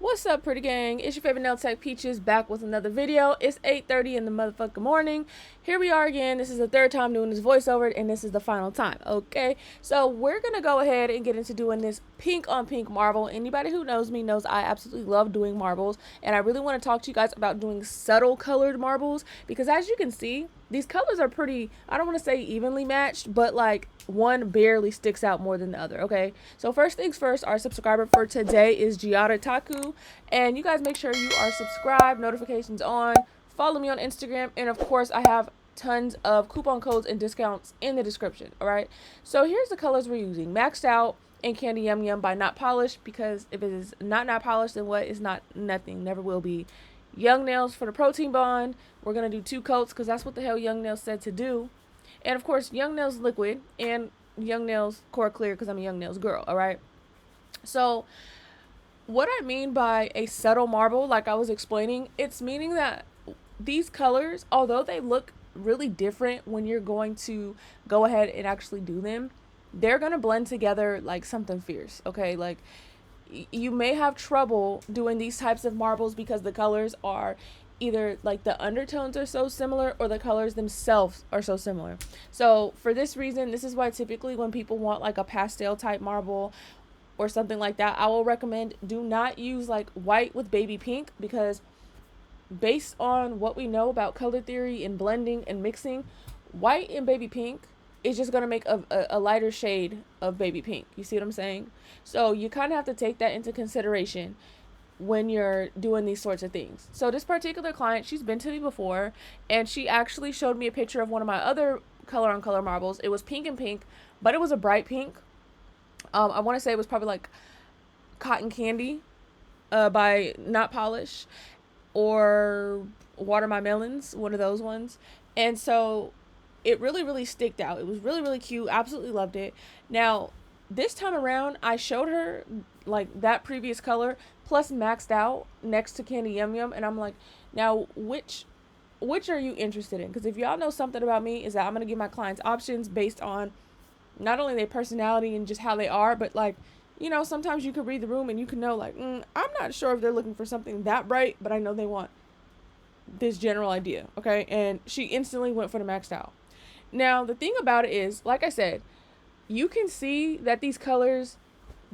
What's up, pretty gang? It's your favorite nail tech Peaches back with another video. It's 8:30 in the motherfucking morning. Here we are again. This is the third time doing this voiceover, and this is the final time, okay? So we're gonna go ahead and get into doing this pink on pink marble. Anybody who knows me knows I absolutely love doing marbles, and I really want to talk to you guys about doing subtle colored marbles because as you can see, these colors are pretty, I don't want to say evenly matched, but like one barely sticks out more than the other, okay? So first things first, our subscriber for today is Giada Taku, and you guys make sure you are subscribed, notifications on, follow me on Instagram, and of course I have tons of coupon codes and discounts in the description, all right? So here's the colors we're using. Maxed Out and Candy Yum Yum by Not Polished, because if it is not polished, then what is not nothing, never will be. Young Nails for the protein bond. We're going to do 2 coats because that's what the hell Young Nails said to do. And of course, Young Nails liquid and Young Nails core clear because I'm a Young Nails girl, all right? So what I mean by a subtle marble, like I was explaining, it's meaning that these colors, although they look really different when you're going to go ahead and actually do them, they're going to blend together like something fierce, okay? Like you may have trouble doing these types of marbles because the colors are either like the undertones are so similar or the colors themselves are so similar. So for this reason, this is why typically when people want like a pastel type marble or something like that, I will recommend do not use like white with baby pink, because based on what we know about color theory and blending and mixing, white and baby pink is just going to make a lighter shade of baby pink. You see what I'm saying? So you kind of have to take that into consideration when you're doing these sorts of things. So this particular client, she's been to me before, and she actually showed me a picture of one of my other color on color marbles. It was pink and pink, but it was a bright pink. I want to say it was probably like Cotton Candy by Not Polish, or Water My Melons, one of those ones. And so it really sticked out. It was really cute. Absolutely loved it. Now this time around, I showed her like that previous color plus Maxed Out next to Candy Yum Yum, and I'm like, now which are you interested in? Because if y'all know something about me, is that I'm gonna give my clients options based on not only their personality and just how they are, but like, you know, sometimes you could read the room and you can know like, I'm not sure if they're looking for something that bright, but I know they want this general idea, okay? And she instantly went for the Maxed Out. Now the thing about it is, like I said, you can see that these colors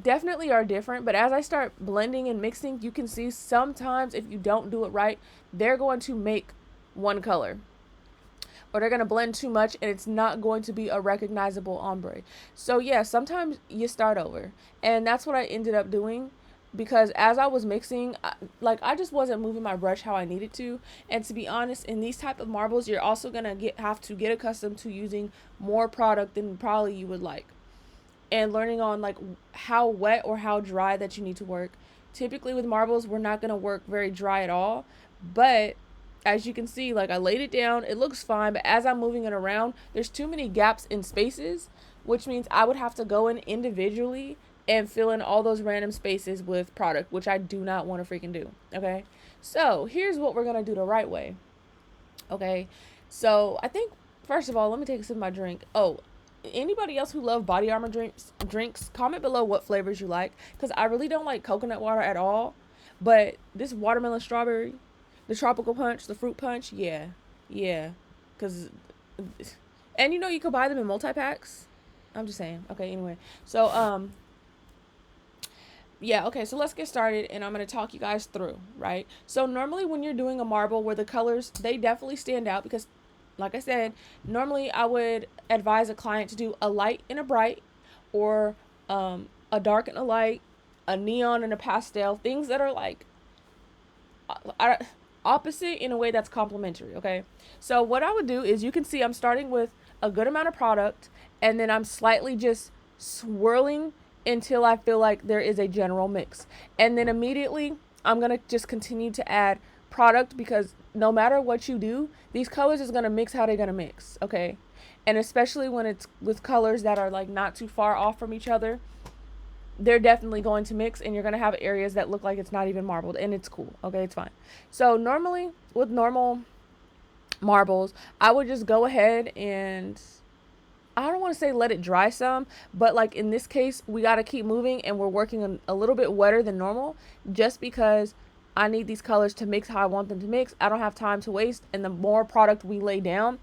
definitely are different, but as I start blending and mixing, you can see sometimes if you don't do it right, they're going to make one color, or they're going to blend too much and it's not going to be a recognizable ombre. So yeah, sometimes you start over, and that's what I ended up doing, because as I was mixing, I just wasn't moving my brush how I needed to. And to be honest, in these type of marbles, you're also gonna have to get accustomed to using more product than probably you would like, and learning on like how wet or how dry that you need to work. Typically with marbles, we're not gonna work very dry at all, but as you can see, like I laid it down, it looks fine, but as I'm moving it around, there's too many gaps in spaces, which means I would have to go in individually and fill in all those random spaces with product, which I do not want to freaking do, okay? So here's what we're going to do the right way, okay? So I think, first of all, let me take a sip of my drink. Oh, anybody else who love Body Armor drinks, comment below what flavors you like, because I really don't like coconut water at all, but this watermelon strawberry, the tropical punch, the fruit punch, yeah, because, and you know, you could buy them in multi-packs. I'm just saying. Okay, anyway, so yeah, okay, so let's get started, and I'm going to talk you guys through, right? So normally when you're doing a marble where the colors, they definitely stand out, because like I said, normally I would advise a client to do a light and a bright, or a dark and a light, a neon and a pastel, things that are like opposite in a way that's complementary, okay? So what I would do is, you can see I'm starting with a good amount of product, and then I'm slightly just swirling until I feel like there is a general mix. And then immediately I'm going to just continue to add product, because no matter what you do, these colors is going to mix how they're going to mix, okay? And especially when it's with colors that are like not too far off from each other, they're definitely going to mix, and you're going to have areas that look like it's not even marbled, and it's cool, okay? It's fine. So normally with normal marbles, I would just go ahead and I don't want to say let it dry some, but like in this case, we got to keep moving and we're working a little bit wetter than normal just because I need these colors to mix how I want them to mix. I don't have time to waste. And the more product we lay down,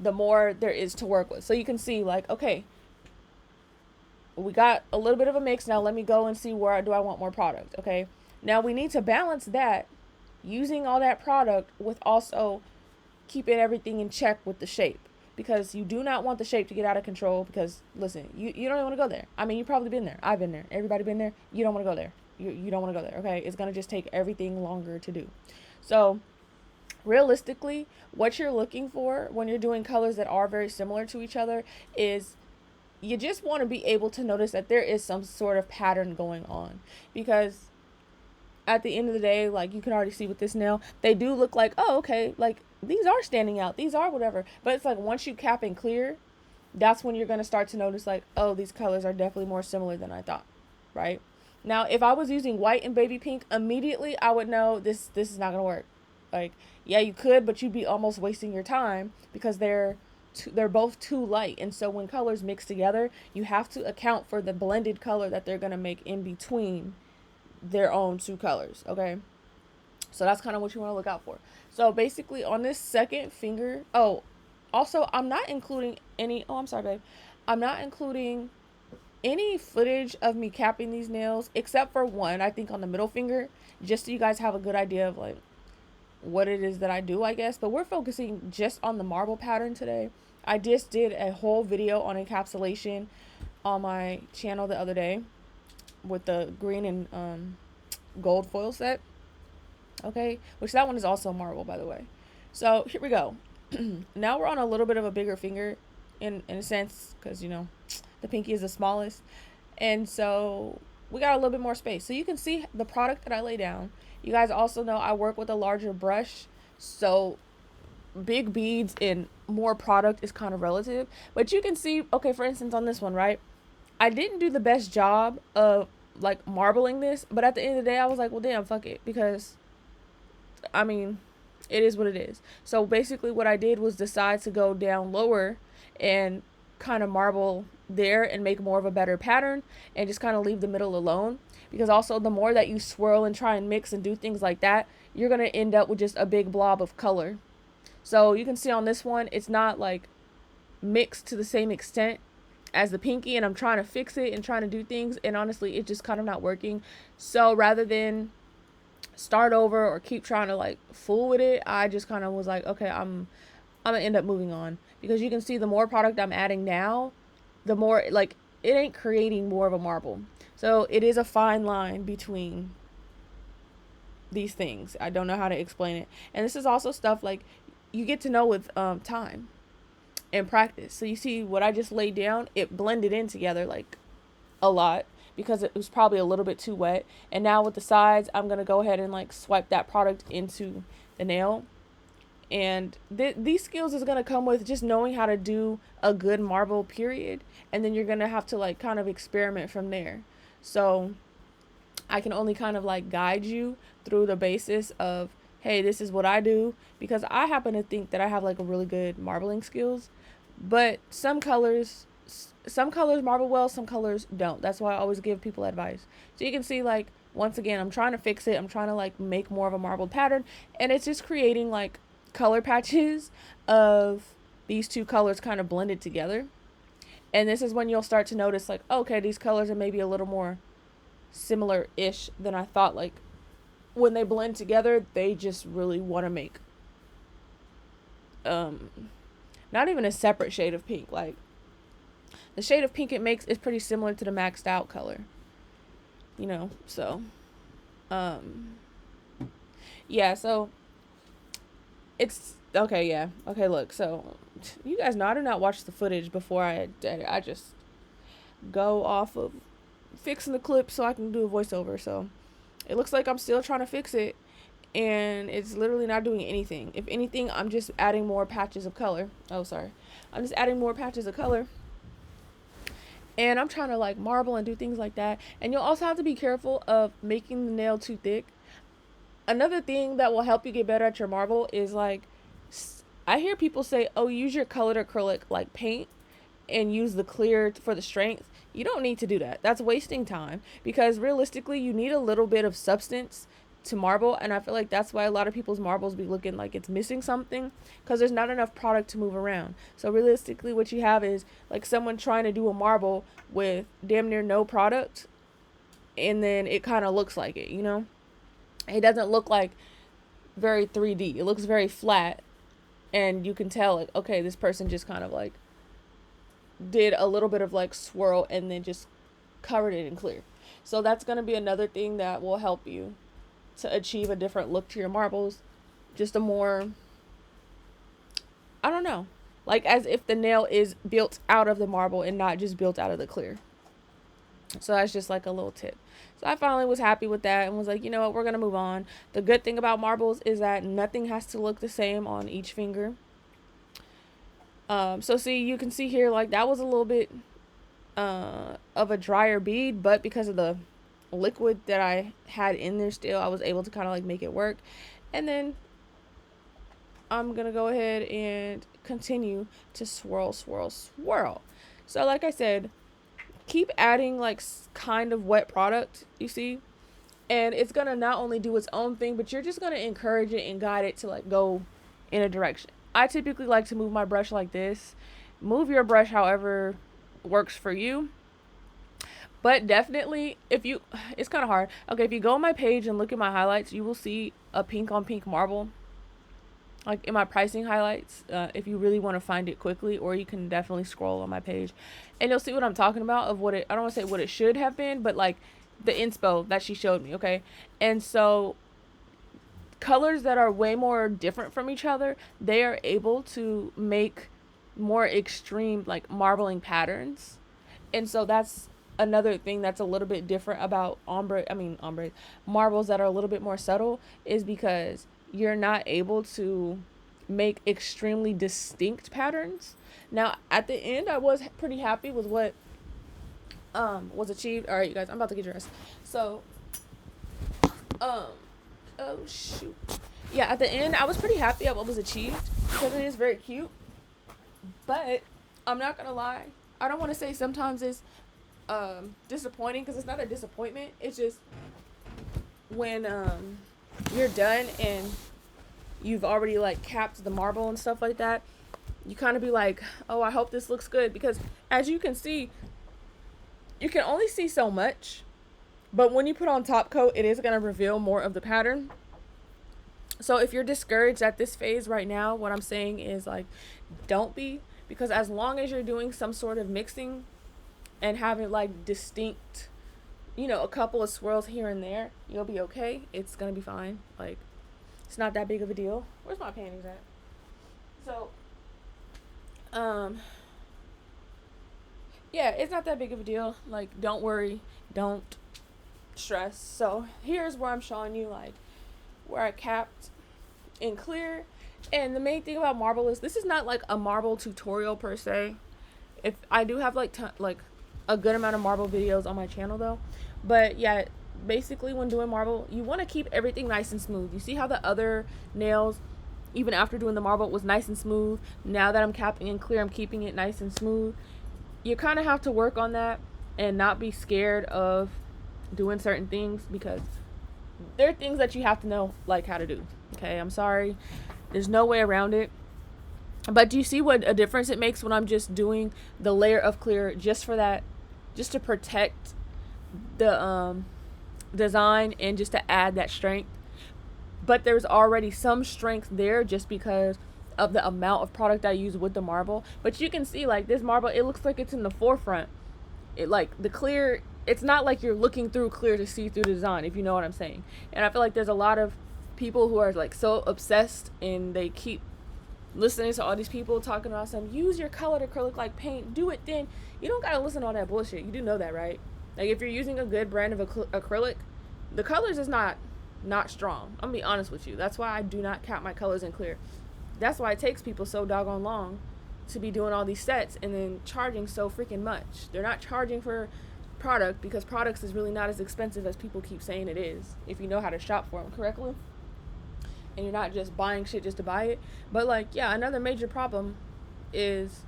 the more there is to work with. So you can see like, okay, we got a little bit of a mix. Now let me go and see where do I want more product. Okay. Now we need to balance that using all that product with also keeping everything in check with the shape, because you do not want the shape to get out of control. Because listen, you don't even want to go there. I mean, you've probably been there. I've been there. Everybody been there. You don't want to go there. You don't want to go there. Okay. It's going to just take everything longer to do. So realistically, what you're looking for when you're doing colors that are very similar to each other is you just want to be able to notice that there is some sort of pattern going on, because at the end of the day, like you can already see with this nail, they do look like, oh, okay, like these are standing out, these are whatever. But it's like once you cap and clear, that's when you're going to start to notice like, oh, these colors are definitely more similar than I thought, right? Now, if I was using white and baby pink, immediately I would know this is not going to work. Like, yeah, you could, but you'd be almost wasting your time because they're both too light. And so when colors mix together, you have to account for the blended color that they're going to make in between their own two colors. Okay, so that's kind of what you want to look out for. So basically on this second finger, oh, also I'm not including any, oh, I'm sorry babe, I'm not including any footage of me capping these nails except for one, I think on the middle finger, just so you guys have a good idea of like what it is that I do, I guess. But we're focusing just on the marble pattern today. I just did a whole video on encapsulation on my channel the other day with the green and gold foil set. Okay, which that one is also marble, by the way. So here we go. Now we're on a little bit of a bigger finger in a sense, because you know the pinky is the smallest, and so we got a little bit more space. So you can see the product that I lay down. You guys also know I work with a larger brush, so big beads and more product is kind of relative. But you can see, okay, for instance on this one, right, I didn't do the best job of like marbling this, but at the end of the day I was like, well damn, fuck it, because I mean it is what it is. So basically what I did was decide to go down lower and kind of marble there and make more of a better pattern and just kind of leave the middle alone, because also the more that you swirl and try and mix and do things like that, you're going to end up with just a big blob of color. So you can see on this one, it's not like mixed to the same extent as the pinky, and I'm trying to fix it and trying to do things, and honestly it's just kind of not working. So rather than start over or keep trying to like fool with it, I just kind of was like, okay, I'm gonna end up moving on, because you can see the more product I'm adding now, the more like it ain't creating more of a marble. So it is a fine line between these things. I don't know how to explain it. And this is also stuff like you get to know with time and practice. So you see what I just laid down, it blended in together like a lot because it was probably a little bit too wet. And now with the sides, I'm going to go ahead and like swipe that product into the nail. And these skills is going to come with just knowing how to do a good marble, period. And then you're going to have to like kind of experiment from there. So I can only kind of like guide you through the basis of, hey, this is what I do, because I happen to think that I have like a really good marbling skills, but some colors marble well, some colors don't. That's why I always give people advice. So you can see like, once again, I'm trying to fix it. I'm trying to like make more of a marbled pattern, and it's just creating like color patches of these two colors kind of blended together. And this is when you'll start to notice like, okay, these colors are maybe a little more similar-ish than I thought. Like when they blend together, they just really want to make not even a separate shade of pink. Like the shade of pink it makes is pretty similar to the maxed out color, you know. So yeah, so it's okay. Yeah, okay, look, so you guys know I do not watch the footage before I edit. I just go off of fixing the clip so I can do a voiceover. So it looks like I'm still trying to fix it, and it's literally not doing anything. If anything, I'm just adding more patches of color. Oh, sorry. I'm just adding more patches of color, and I'm trying to like marble and do things like that. And you'll also have to be careful of making the nail too thick. Another thing that will help you get better at your marble is like, I hear people say, oh, use your colored acrylic like paint. and use the clear for the strength, you don't need to do that. That's wasting time, because realistically you need a little bit of substance to marble, and I feel like that's why a lot of people's marbles be looking like it's missing something, because there's not enough product to move around. So realistically what you have is like someone trying to do a marble with damn near no product, and then it kind of looks like it, you know? It doesn't look like very 3D. It looks very flat, and you can tell like, okay, this person just kind of like did a little bit of like swirl and then just covered it in clear. So that's going to be another thing that will help you to achieve a different look to your marbles. Just a more, I don't know, like as if the nail is built out of the marble and not just built out of the clear. So that's just like a little tip. So I finally was happy with that and was like, you know what, we're going to move on. The good thing about marbles is that nothing has to look the same on each finger. So see, you can see here, like that was a little bit of a drier bead, but because of the liquid that I had in there still, I was able to kind of like make it work. And then I'm going to go ahead and continue to swirl, swirl, swirl. So like I said, keep adding like kind of wet product, you see, and it's going to not only do its own thing, but you're just going to encourage it and guide it to like go in a direction. I typically like to move my brush like this. Move your brush however works for you. But definitely, if you, it's kind of hard. Okay, if you go on my page and look at my highlights, you will see a pink on pink marble. Like in my pricing highlights, if you really want to find it quickly, or you can definitely scroll on my page and you'll see what I'm talking about of what it, I don't want to say what it should have been, but like the inspo that she showed me, okay? And so colors that are way more different from each other, they are able to make more extreme like marbling patterns. And so that's another thing that's a little bit different about marbles that are a little bit more subtle, is because you're not able to make extremely distinct patterns. Now at the end I was pretty happy with what was achieved. All right, you guys, I'm about to get dressed. So oh shoot, yeah, at the end I was pretty happy at what was achieved, because it is very cute. But I'm not gonna lie, I don't want to say sometimes it's disappointing, because it's not a disappointment. It's just when you're done and you've already like capped the marble and stuff like that, you kind of be like, oh, I hope this looks good, because as you can see, you can only see so much, but when you put on top coat, it is going to reveal more of the pattern. So if you're discouraged at this phase right now, what I'm saying is like, don't be, because as long as you're doing some sort of mixing and having like distinct, you know, a couple of swirls here and there, you'll be okay. It's gonna be fine. Like, it's not that big of a deal. Where's my panties at? So yeah, it's not that big of a deal. Like, don't worry, don't stress. So here's where I'm showing you like where I capped in clear. And the main thing about marble is this is not like a marble tutorial per se. If I do have like a good amount of marble videos on my channel though, but yeah, basically when doing marble, you want to keep everything nice and smooth. You see how the other nails, even after doing the marble, was nice and smooth. Now that I'm capping in clear, I'm keeping it nice and smooth. You kind of have to work on that and not be scared of doing certain things, because there are things that you have to know like how to do. Okay, I'm sorry, there's no way around it. But do you see what a difference it makes when I'm just doing the layer of clear just for that, just to protect the design and just to add that strength? But there's already some strength there just because of the amount of product I use with the marble. But you can see like this marble, it looks like it's in the forefront. It like the clear, it's not like you're looking through clear to see through the design, if you know what I'm saying. And I feel like there's a lot of people who are like so obsessed, and they keep listening to all these people talking about some use your colored acrylic like paint, do it. Then you don't gotta listen to all that bullshit. You do know that, right? Like if you're using a good brand of acrylic, the colors is not strong. I'm gonna be honest with you. That's why I do not cap my colors in clear. That's why it takes people so doggone long to be doing all these sets and then charging so freaking much. They're not charging for product, because products is really not as expensive as people keep saying it is, if you know how to shop for them correctly and you're not just buying shit just to buy it. But like, yeah, another major problem is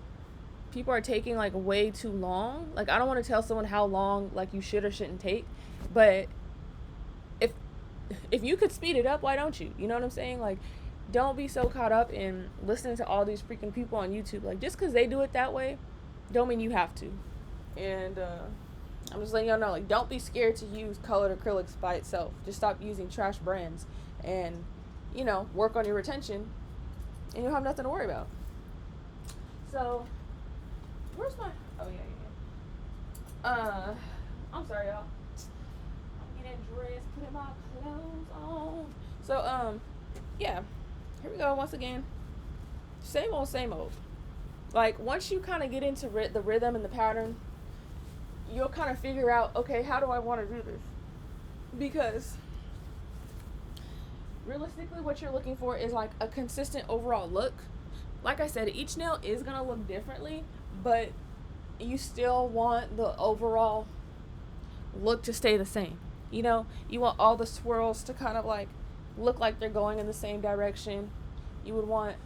people are taking like way too long. Like, I don't want to tell someone how long like you should or shouldn't take, but if you could speed it up, why don't you? You know what I'm saying? Like, don't be so caught up in listening to all these freaking people on YouTube. Like, just because they do it that way, don't mean you have to. And I'm just letting y'all know, like, don't be scared to use colored acrylics by itself. Just stop using trash brands and, you know, work on your retention, and you'll have nothing to worry about. So, where's my, oh yeah. I'm sorry, y'all. I'm getting dressed, putting my clothes on. So, yeah, here we go once again. Same old, same old. Like, once you kind of get into the rhythm and the pattern, you'll kind of figure out, okay, how do I want to do this? Because realistically, what you're looking for is like a consistent overall look. Like I said, each nail is going to look differently, but you still want the overall look to stay the same. You know, you want all the swirls to kind of like look like they're going in the same direction. You would want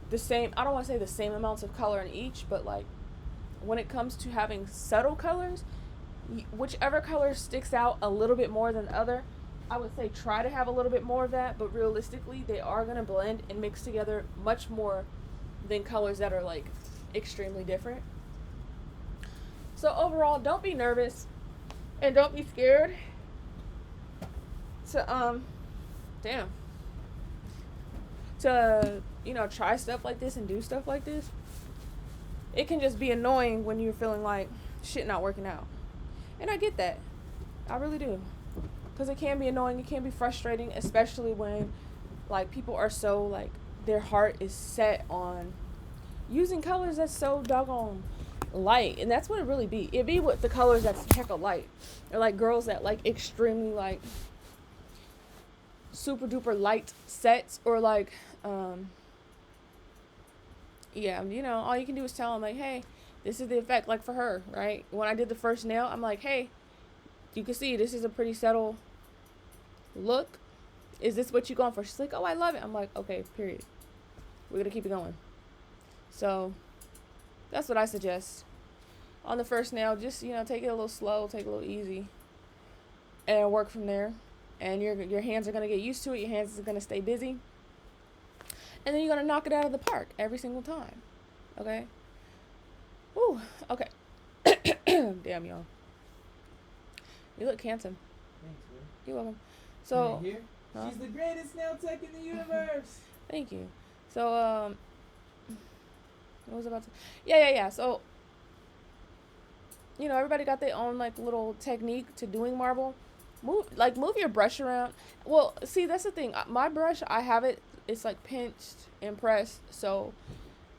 the same, I don't want to say the same amounts of color in each, but like when it comes to having subtle colors, whichever color sticks out a little bit more than the other, I would say try to have a little bit more of that, but realistically they are going to blend and mix together much more than colors that are like extremely different. So overall, don't be nervous and don't be scared to you know, try stuff like this and do stuff like this. It can just be annoying when you're feeling like shit not working out, and I get that, I really do, because it can be annoying, it can be frustrating, especially when like people are so like their heart is set on using colors that's so doggone light, and that's what it really be. It be with the colors that's heck of light, or like girls that like extremely like super duper light sets, or like yeah, you know, all you can do is tell them like, hey, this is the effect. Like for her, right, when I did the first nail, I'm like, hey, you can see this is a pretty subtle look. Is this what you going for? She's like, oh, I love it. I'm like, okay, period, we're gonna keep it going. So that's what I suggest on the first nail. Just, you know, take it a little slow, take it a little easy, and work from there. And your hands are going to get used to it. Your hands are going to stay busy. And then you're going to knock it out of the park every single time. Okay? Woo. Okay. Damn, y'all. You look handsome. Thanks, man. You're welcome. So, here? Huh? She's the greatest nail tech in the universe. Thank you. So, what was I about to... Yeah. So, you know, everybody got their own, like, little technique to doing marble. Move your brush around. Well, see, that's the thing. My brush, I have it, it's like pinched and pressed. So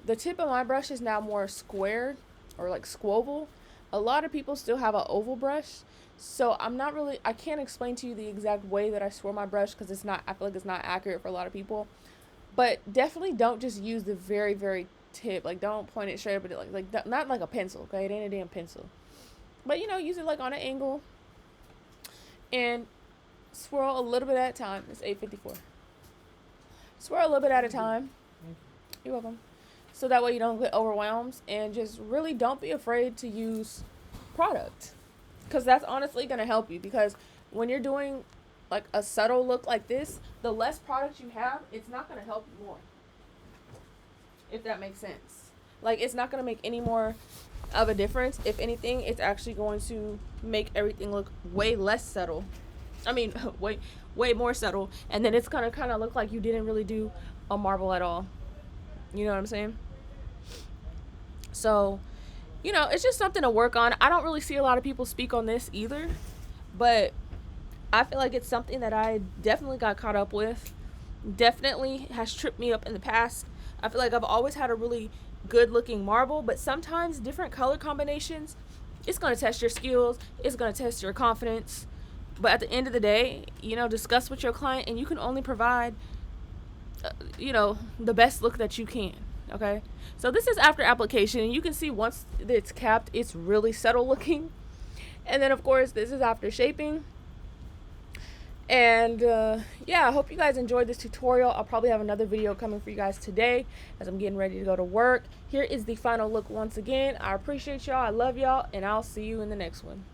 the tip of my brush is now more squared or like squoval. A lot of people still have an oval brush. So I can't explain to you the exact way that I swirl my brush, because I feel like it's not accurate for a lot of people. But definitely don't just use the very, very tip. Like, don't point it straight up at it. Like not like a pencil, okay? It ain't a damn pencil. But, you know, use it like on an angle. And swirl a little bit at a time. It's 8:54. Swirl a little bit at a time. You're welcome. So that way you don't get overwhelmed. And just really don't be afraid to use product, because that's honestly going to help you. Because when you're doing like a subtle look like this, the less product you have, it's not going to help you more. If that makes sense. Like, it's not going to make any more of a difference. If anything, it's actually going to make everything look way less subtle. I mean, way more subtle. And then it's gonna kind of look like you didn't really do a marble at all. You know what I'm saying? So, you know, it's just something to work on. I don't really see a lot of people speak on this either, but I feel like it's something that I definitely got caught up with. Definitely has tripped me up in the past. I feel like I've always had a really good looking marble, but sometimes different color combinations, it's going to test your skills, it's going to test your confidence. But at the end of the day, you know, discuss with your client, and you can only provide you know, the best look that you can. Okay, so this is after application, and you can see once it's capped, it's really subtle looking. And then of course this is after shaping, And yeah, I hope you guys enjoyed this tutorial. I'll probably have another video coming for you guys today as I'm getting ready to go to work. Here is the final look once again. I appreciate y'all. I love y'all, and I'll see you in the next one.